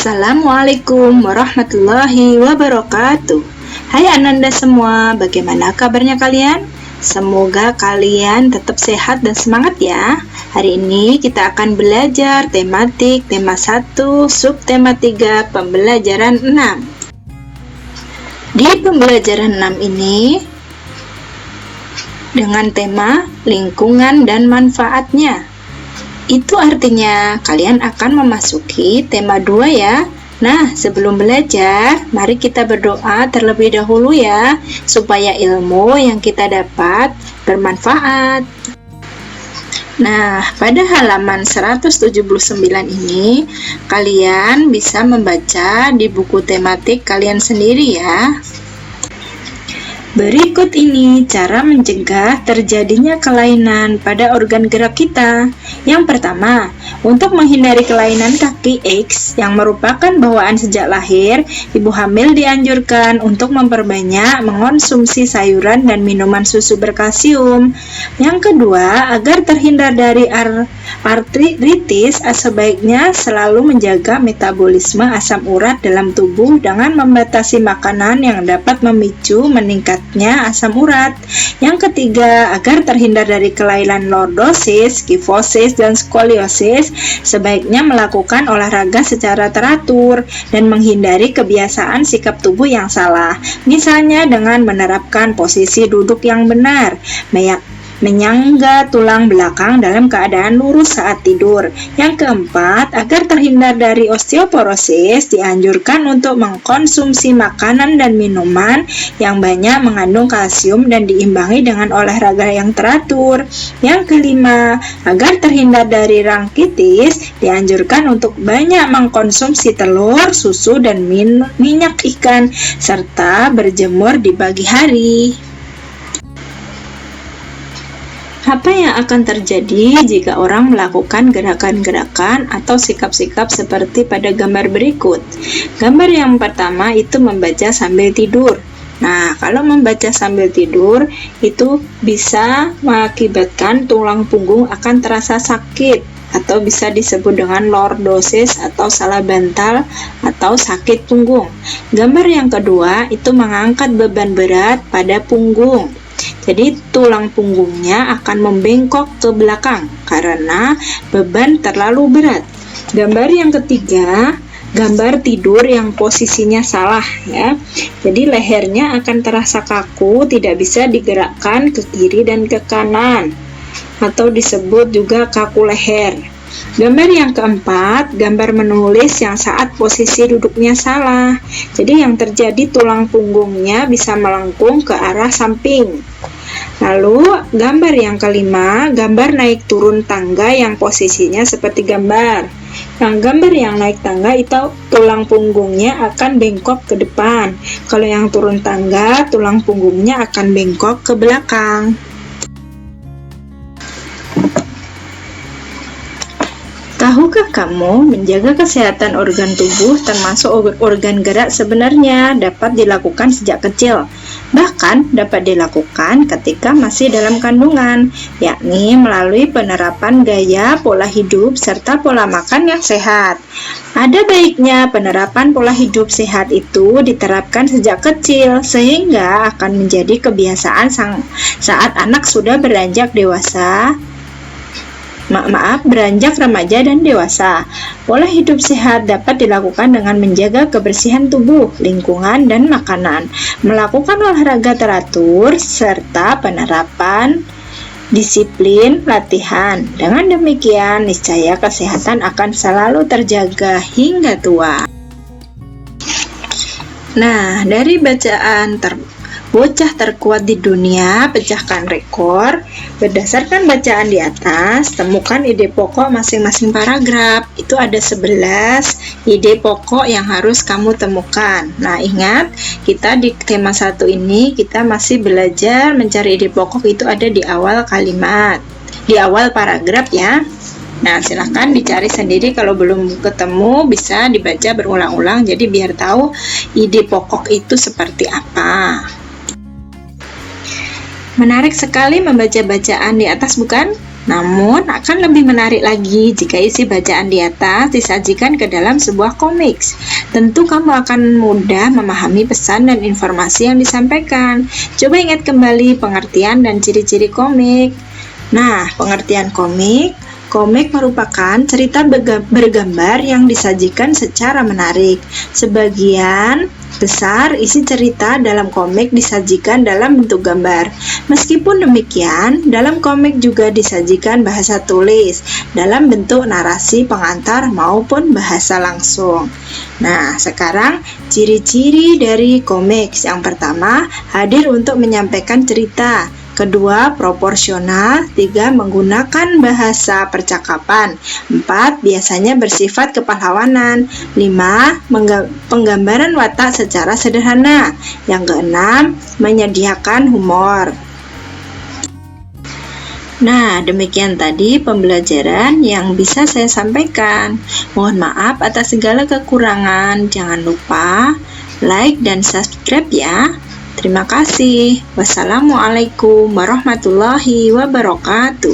Assalamualaikum warahmatullahi wabarakatuh. Hai Ananda semua, bagaimana kabarnya kalian? Semoga kalian tetap sehat dan semangat ya. Hari ini kita akan belajar tematik tema 1, subtema 3, pembelajaran 6. Di pembelajaran 6 ini dengan tema lingkungan dan manfaatnya. Itu artinya kalian akan memasuki tema 2 ya. Nah, sebelum belajar, mari kita berdoa terlebih dahulu ya, supaya ilmu yang kita dapat bermanfaat. Nah, pada halaman 179 ini, kalian bisa membaca di buku tematik kalian sendiri ya. Berikut ini cara mencegah terjadinya kelainan pada organ gerak kita. Yang pertama, untuk menghindari kelainan kaki X yang merupakan bawaan sejak lahir, ibu hamil dianjurkan untuk memperbanyak mengonsumsi sayuran dan minuman susu berkalsium. Yang kedua, agar terhindar dari artritis, sebaiknya selalu menjaga metabolisme asam urat dalam tubuh dengan membatasi makanan yang dapat memicu meningkatnya asam urat. Yang ketiga, agar terhindar dari kelainan lordosis, kifosis, dan skoliosis, sebaiknya melakukan olahraga secara teratur dan menghindari kebiasaan sikap tubuh yang salah, misalnya dengan menerapkan posisi duduk yang benar, menyangga tulang belakang dalam keadaan lurus saat tidur. Yang keempat, agar terhindar dari osteoporosis, dianjurkan untuk mengkonsumsi makanan dan minuman yang banyak mengandung kalsium dan diimbangi dengan olahraga yang teratur. Yang kelima, agar terhindar dari rangkitis, dianjurkan untuk banyak mengkonsumsi telur, susu, dan minyak ikan, serta berjemur di pagi hari. Apa yang akan terjadi jika orang melakukan gerakan-gerakan atau sikap-sikap seperti pada gambar berikut? Gambar yang pertama itu membaca sambil tidur. Nah, kalau membaca sambil tidur itu bisa mengakibatkan tulang punggung akan terasa sakit, atau bisa disebut dengan lordosis atau salah bantal atau sakit punggung. Gambar yang kedua itu mengangkat beban berat pada punggung. Jadi tulang punggungnya akan membengkok ke belakang karena beban terlalu berat. Gambar yang ketiga, gambar tidur yang posisinya salah ya. Jadi lehernya akan terasa kaku, tidak bisa digerakkan ke kiri dan ke kanan, atau disebut juga kaku leher. Gambar yang keempat, gambar menulis yang saat posisi duduknya salah. Jadi yang terjadi tulang punggungnya bisa melengkung ke arah samping. Lalu gambar yang kelima, gambar naik turun tangga yang posisinya seperti gambar. Yang gambar yang naik tangga itu tulang punggungnya akan bengkok ke depan. Kalau yang turun tangga, tulang punggungnya akan bengkok ke belakang. Tahukah kamu, menjaga kesehatan organ tubuh termasuk organ gerak sebenarnya dapat dilakukan sejak kecil. Bahkan dapat dilakukan ketika masih dalam kandungan, yakni melalui penerapan gaya pola hidup serta pola makan yang sehat. Ada baiknya penerapan pola hidup sehat itu diterapkan sejak kecil sehingga akan menjadi kebiasaan saat anak sudah beranjak dewasa. Beranjak remaja dan dewasa. Pola hidup sehat dapat dilakukan dengan menjaga kebersihan tubuh, lingkungan, dan makanan, melakukan olahraga teratur, serta penerapan disiplin latihan. Dengan demikian, niscaya kesehatan akan selalu terjaga hingga tua. Nah, dari bacaan bocah terkuat di dunia pecahkan rekor. Berdasarkan bacaan di atas, temukan ide pokok masing-masing paragraf. Itu ada 11 ide pokok yang harus kamu temukan. Nah, ingat, kita di tema 1 ini kita masih belajar mencari ide pokok, itu ada di awal kalimat, di awal paragraf ya. Nah, silahkan dicari sendiri, kalau belum ketemu bisa dibaca berulang-ulang, jadi biar tahu ide pokok itu seperti apa. Menarik sekali membaca bacaan di atas, bukan? Namun, akan lebih menarik lagi jika isi bacaan di atas disajikan ke dalam sebuah komik. Tentu kamu akan mudah memahami pesan dan informasi yang disampaikan. Coba ingat kembali pengertian dan ciri-ciri komik. Nah, pengertian komik. Komik merupakan cerita bergambar yang disajikan secara menarik. Sebagian besar isi cerita dalam komik disajikan dalam bentuk gambar. Meskipun demikian, dalam komik juga disajikan bahasa tulis dalam bentuk narasi pengantar maupun bahasa langsung. Nah, sekarang ciri-ciri dari komik. Yang pertama, hadir untuk menyampaikan cerita. Kedua, proporsional. Tiga, menggunakan bahasa percakapan. Empat, biasanya bersifat kepahlawanan. Lima, penggambaran watak secara sederhana. Yang keenam, menyediakan humor. Nah, demikian tadi pembelajaran yang bisa saya sampaikan. Mohon maaf atas segala kekurangan. Jangan lupa like dan subscribe ya. Terima kasih. Wassalamualaikum warahmatullahi wabarakatuh.